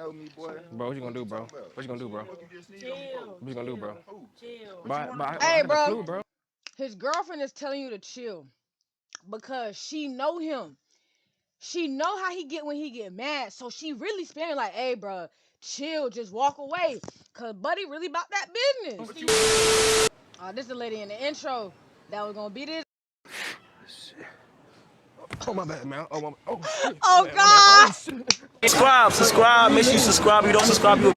know me, boy. Bro, what you gonna do, bro? What you gonna do, bro? Chill. What you gonna do, bro? Chill. Hey, bro. Flu, bro. His girlfriend is telling you to chill because she know him. She know how he get when he get mad. So she really sparing like, hey, bro, chill, just walk away. Cause buddy really about that business. This is the lady in the intro that was gonna be this. Oh, my bad, man. Oh, shit. Oh, Man, God. Subscribe. Make sure you subscribe. You don't subscribe, you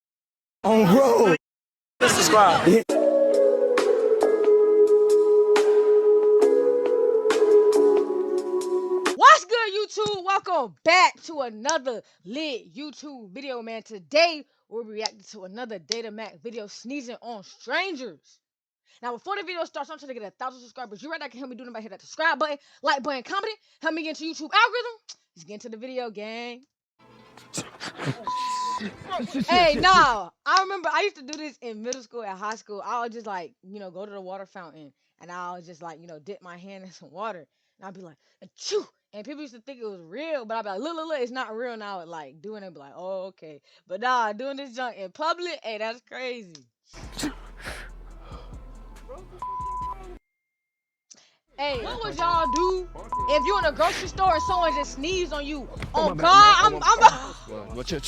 On road. subscribe. What's good, YouTube? Welcome back to another lit YouTube video, man. Today, we're reacting to another Data Mac video, sneezing on strangers. Now, before the video starts, I'm trying to get 1,000 subscribers. You right now can help me do them by hitting that subscribe button, like button, comment, help me get into YouTube algorithm. Let's get into the video, gang. Hey, nah, I remember I used to do this in middle school and high school. I would just like, go to the water fountain and I would just like, dip my hand in some water and I'd be like, achoo. And people used to think it was real, but I'd be like, look, it's not real. And I would like doing it, be like, oh, okay. But nah, doing this junk in public, hey, that's crazy. Hey, what would y'all do if you in a grocery store and someone just sneezed on you? Oh, God, I'm Well, chill.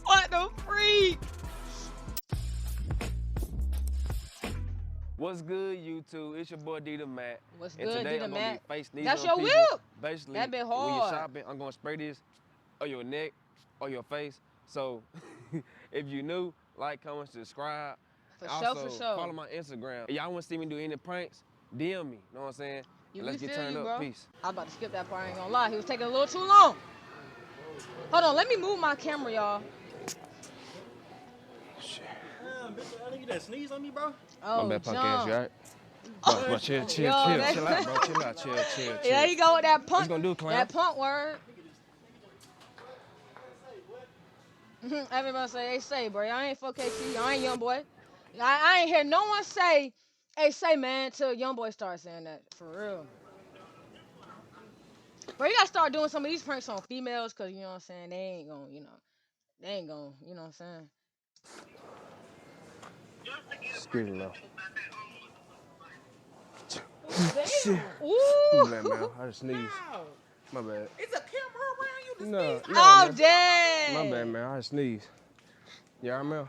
What the freak? What's good, YouTube? It's your boy ZarieDaDon. What's And good, today I'm gonna ZarieDaDon? be face sneezing That's on your people. whip. Basically, That bit when you're hard. shopping, I'm gonna spray this on your neck or your face. So, if you new, like, comment, subscribe. For Also, sure. follow my Instagram. If y'all wanna see me do any pranks, DM me. Know what I'm saying? And let's get turned up. Bro. Peace. I was about to skip that part. I ain't gonna lie. He was taking a little too long. Hold on. Let me move my camera, y'all. Damn, bitch, I think that sneeze on me, bro. Oh, My bad, punk ass, you alright? But chill out, bro. Chill out, chill. Yeah, you go with that punk. What you gonna do, clown? That punk word. Everybody say, hey, say, bro. Y'all ain't 4KT. Y'all ain't young boy. I ain't hear no one say, hey, say, man, till young boy start saying that. For real. Bro, you gotta start doing some of these pranks on females, cause you know what I'm saying, they ain't gonna, you know what I'm saying. Excuse me, man. Ooh. My bad, man. I just sneezed. My bad. It's a camera around you to No, sneeze. Oh, man. dang. My bad, man. I just sneezed. Yeah, I'm out.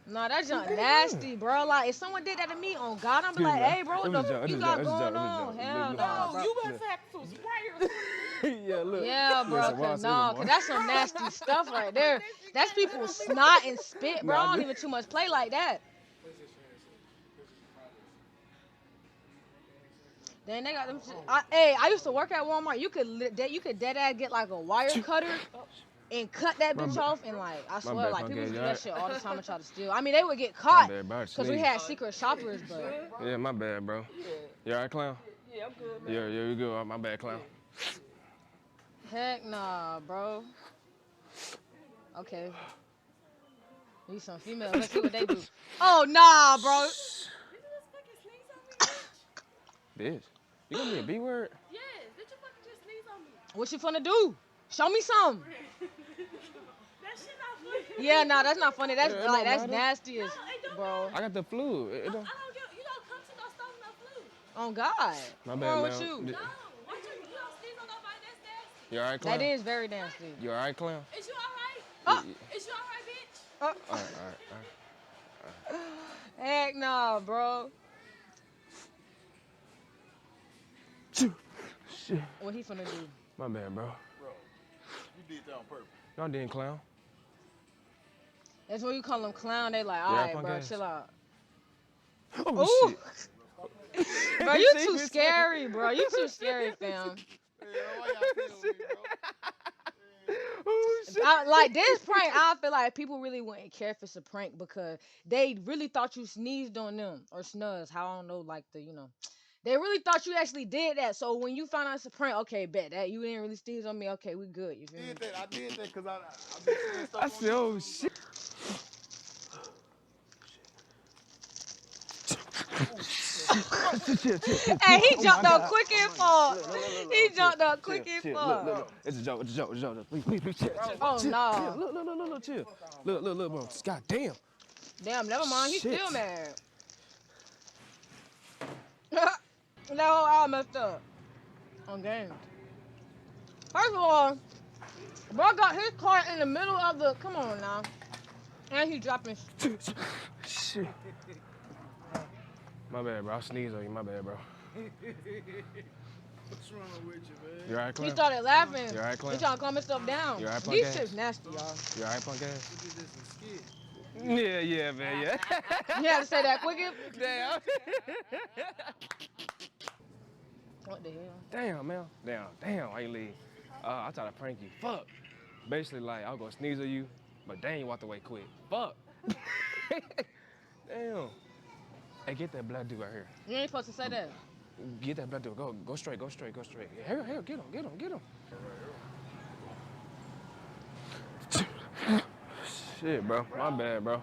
No, that junk nasty, bro. Like, if someone did that to me, on God, I'd be like, hey, bro, what the fuck you got going on? Hell no, bro. You better have some sprayers. Yeah, look. Yeah, bro, cause that's some nasty stuff right there. That's people's snot and spit, bro. I don't even too much play like that. Then they got them. I used to work at Walmart. You could dead ass get like a wire cutter and cut that bitch off, and like I swear, bad, like people used to do yeah. that shit all the time and try to steal. I mean, they would get caught bad, bro, I because we sneezed. had secret shoppers, but Yeah, my bad, bro. You alright, clown? Yeah, I'm good, man. Yeah, you good. My bad, clown. heck nah, bro. Okay. Need some females. Let's see what they do. Oh nah, bro. Bitch, you gonna be a B word? Yes, did you fucking just sneeze on me? What you finna do? Show me some. That shit not funny. Yeah, nah, that's not funny. That's Yeah, it like don't that's matter. nasty as, No, it don't bro. I got the flu. It don't. You don't come to no store with no flu. Oh God. My What's bad, wrong man. with you? No, what you don't sneeze on nobody, that's nasty. You alright, clown? That is very nasty. You alright, clown? Is you alright? Oh. Is you alright, bitch? Alright. Heck nah, bro. Shit. What he finna do? My bad, bro. Bro, you did that on purpose. Y'all didn't, clown. That's when you call them clown. They like, Yeah, all right, punk bro, ass. chill out. Oh, Ooh. shit. Bro, you too scary, bro. You too scary, fam. Hey, why y'all playing with me, bro? Oh, shit. Like this prank, I feel like people really wouldn't care if it's a prank because they really thought you sneezed on them or snuzz. How I don't know, like they really thought you actually did that. So when you found out it's a prank, okay, bet that you didn't really sneeze on me. Okay, we good. You feel me? I did that because I've been seeing stuff I on said, oh, YouTube. shit. Hey, he jumped up quick and fuck. He jumped up quick and fuck. Look. It's a joke. Please, chill. Oh, chill. no. Look, chill. Look, bro. God damn. Damn, never mind. He's Shit. still mad. That whole hour messed up. On games. First of all, bro got his car in the middle of the. Come on now. And he dropping. Shit. My bad, bro. I sneezed on you. My bad, bro. What's wrong with you, man? You alright, Clem? He started laughing. You alright, Clem? He trying to calm himself down. You alright, punk These ass? shit's nasty, y'all. You alright, punk ass? Look at this and skit. Yeah, man, yeah. You had to say that quick. Damn. What the hell? Damn, man. Damn, why you leave? I tried to prank you. Fuck. Basically, like, I was gonna sneeze on you, but dang, you walked away quick. Fuck. Damn. Hey, get that black dude right here. You ain't supposed to say that. Get that black dude. Go straight. Here, get him. Shit, bro. My bad, bro.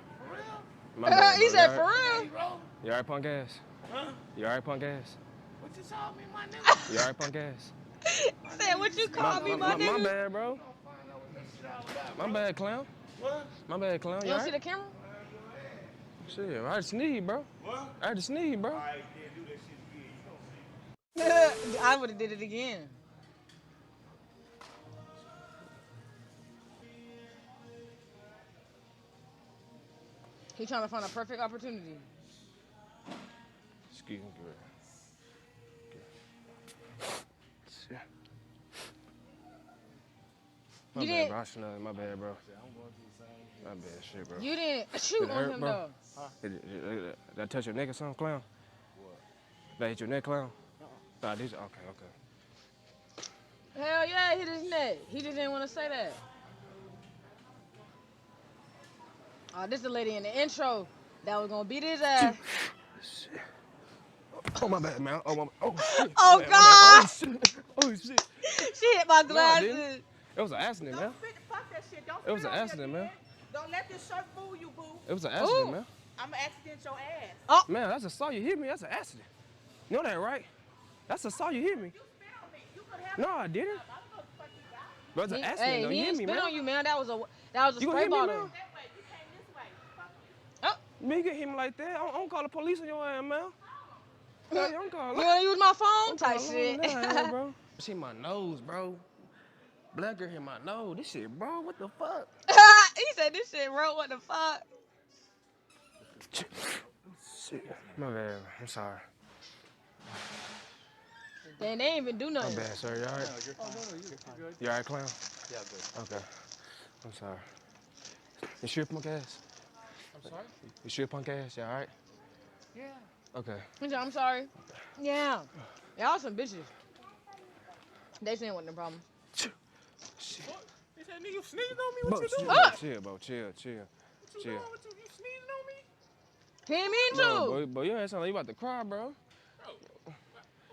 My bad, He bro. said, You for alright? real? You alright, punk ass? Huh? You alright, punk ass? What you told me, my nigga? You alright, punk ass? He said, what you call me, my nigga? My bad, bro. My bad, clown. What? My bad, clown. You You don't see alright? the camera? Shit, I had to sneeze, bro. What? I had to sneeze, bro. I can't do that shit again. You don't see. I would have did it again. He trying to find a perfect opportunity. Excuse me, girl. Shit. My You bad, didn't- bro. I shouldn't have. My bad, bro. My bad, shit, bro. You didn't shoot Did it on hurt, him, bro? though. Did I touch your neck or something, clown? What? Did I hit your neck, clown? Nah, this. Okay. Hell yeah, hit his neck. He just didn't want to say that. Oh, this is the lady in the intro that was going to beat his ass. Shit. Oh, my bad, man. Oh, shit. Oh, My bad, God. Oh, shit. Oh, shit. She hit my No, I glasses. didn't. It was an accident, man. Fuck that shit. Don't It was spit an on me accident, again. man. Don't let this shirt fool you, boo. It was an accident, Ooh. man. I'm an accident your ass. Man, that's a saw you hit me. That's an accident. You know that, right? That's a saw you hit me. You spit on me. You could have No, I didn't. I don't know what the fuck you got. But it's an accident, Hey, though. he You hit ain't me, spit man. on you, man. That was a You spray gonna hit me, bottle. man? That way. You came this way. Fuck you. Man, you get hit me like that. I don't call the police on your ass, man. Yeah, you don't call You want to use my phone? don't Type call shit. that, bro. She hit my nose, bro. Black girl hit my nose. This shit, bro. What the fuck? He said this shit, bro. What the fuck? Shit. My bad. I'm sorry. They ain't even do My nothing. bad, sir. You alright? You alright, clown? Yeah, good. Okay. I'm sorry. You sure, punk ass? I'm sorry? You sure, punk ass? You alright? Yeah. Okay. He said, I'm sorry. Yeah. Y'all some bitches. They saying what the problem. Shit. He said, nigga, you sneezing on me? Bro, What you doing? chill, bro. Chill. What you chill. doing? What you sneezing on me? He ain't mean to. Bro, your ass sound like you about to cry, bro. Bro,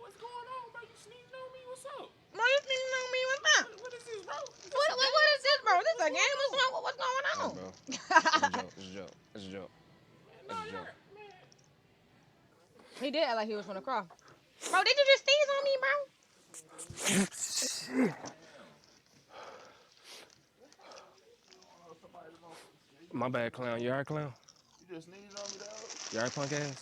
what's going on, bro? You sneezing on me? What's up? Bro, you sneezing on me? What's up? What is this, bro? What is this, bro? This a game? What's going on? Bro. It's a joke. It's a joke. He did act like he was gonna cry. Bro, did you just sneeze on me, bro? My bad, clown. You alright, clown? You just sneezed on me, dog? You alright, punk ass?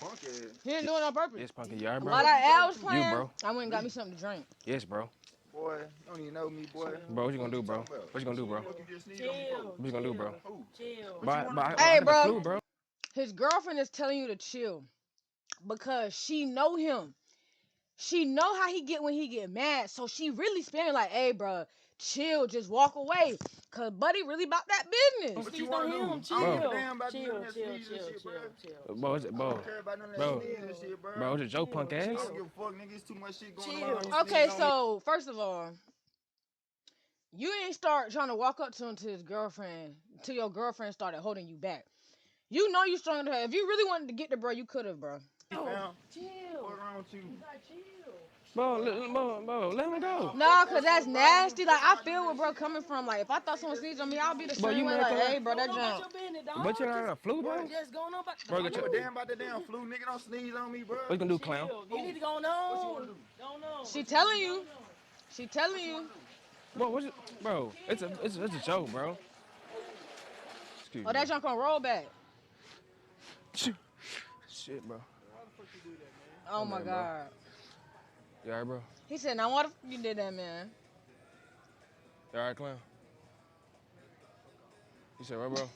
Punk ass. He didn't do it on purpose. Yes, punky. You alright, bro? While that ad was playing, bro. I went and got me something to drink. Yes, bro. Boy, you don't even know me, boy. Bro, what you gonna do, bro? What you gonna do, bro? What you just sneezed on me for? What you gonna do, bro? Who? But I Hey, had the bro. flu, bro. His girlfriend is telling you to chill because she know him. She know how he get when he get mad. So she really spinning like, hey, bro, chill, just walk away. Cause buddy really about that business. What you want to do? I don't give a damn about none of that sneezing and shit, bro. Bro, I don't care about none of that Bro. sneezing and shit, bro. Bro, it's a joke, punk I ass. don't give a fuck, nigga. It's too much shit going on. Don't Okay, sneeze on me. so first of all, you ain't start trying to walk up to him to his girlfriend till your girlfriend started holding you back. You know you stronger than her. If you really wanted to get the bro, you could have, bro. Fam, Chill. what's wrong with you? You gotta chill. Bro, let him go. Nah, cause that's nasty. Like I feel where bro coming from. Like if I thought someone sneezed on me, I'll be the Bro, same you way. mad Like, 'cause hey, bro, that jump. But you're not in a flu, bro? Just going on about Bro, I get give your... a damn about the damn flu. Nigga, don't sneeze on me, bro. What you gonna do, clown? You need to go on. What you wanna do? She telling you. She telling you. Bro, what's it? Bro, it's a joke, bro. Excuse Oh, me. that junk gonna roll back. Shit, bro. Oh my man, bro. God. You alright, bro? He said, now why the fuck you did that, man? You alright, clown? You said what, bro?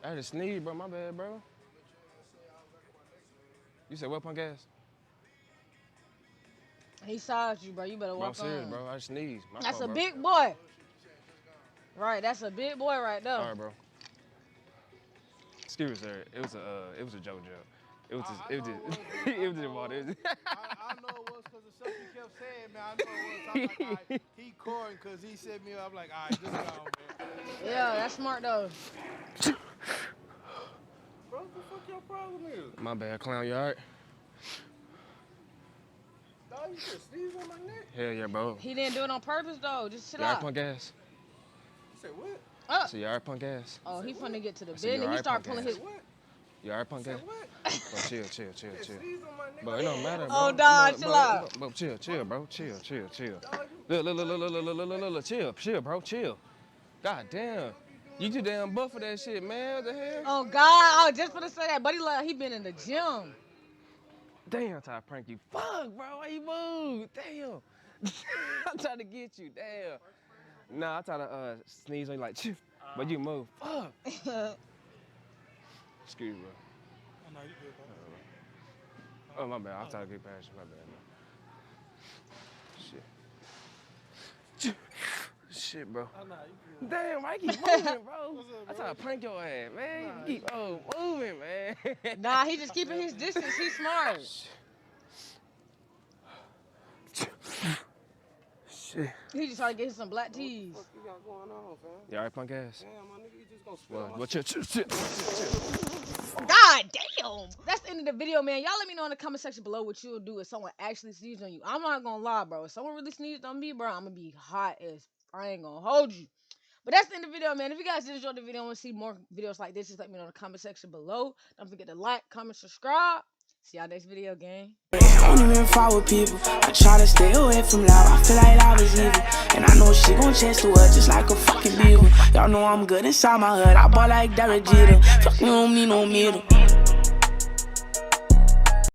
I had to sneeze, bro. My bad, bro. You said what, punk ass? He saw you, bro. You better Bro, I'm walk serious, on. bro. I sneezed. My That's fault, a bro. big boy. Right, that's a big boy right there. All right, bro. Excuse me, sir. It was a joke. It was just, it was just water. I know it was because of stuff he kept saying, man. I know it was. I'm like, all right, he coring because he set me up. I'm like, all right, just go, man. Yeah, that's smart though. Bro, what the fuck your problem is? My bad, clown. You alright? Dog, you just sneeze on my neck? Hell yeah, bro. He didn't do it on purpose though. Just chill You alright, out. punk ass? You said what? Up. So you alright, punk ass? Oh, he finna get to the I said, you business. He alright, start punk pulling ass? his. What? You alright, punk You ass? said what? Bro, chill. You sneeze on my neck? Bro, it don't matter, bro. Oh, dog, Bro, chill out. Bro, chill, bro. Chill. Look, chill, bro, chill. God damn. You too damn buff for that shit, man. What the hell? Oh God, I was just finna say that, but he been in the gym. Damn, I'm trying to prank you. Fuck, bro, why you move? Damn. I'm trying to get you, damn. Nah, I'm trying to sneeze on you like, chew. But you move. Fuck. Excuse me, bro. Oh, no, you good, bro. Oh, my bad. I'm trying to get past you. My bad, man. Shit. Shit, bro. Oh, no, you good. Damn, why you keep moving, bro? What's up, I'm bro? trying to prank your ass, man. You keep moving, man. Nah, he just keeping his distance. He's smart. Shit. He just trying to get him some black teas. What you got going on, fam? You alright, punk ass? Damn, my nigga, you just gonna spill Well, chill. God damn. That's the end of the video, man. Y'all let me know in the comment section below what you'll do if someone actually sneezed on you. I'm not gonna lie, bro. If someone really sneezed on me, bro, I'm gonna be hot as I ain't gonna hold you. But that's the end of the video, man. If you guys did enjoy the video and want to see more videos like this, just let me know in the comment section below. Don't forget to like, comment, subscribe. See y'all next video, gang. I don't even follow with people. I try to stay away from loud. I feel like I was evil. And I know she gon' chase to her just like a fucking beaver. Y'all know I'm good inside my hood. I ball like ZarieDaDon. Fuck me, don't need no meter.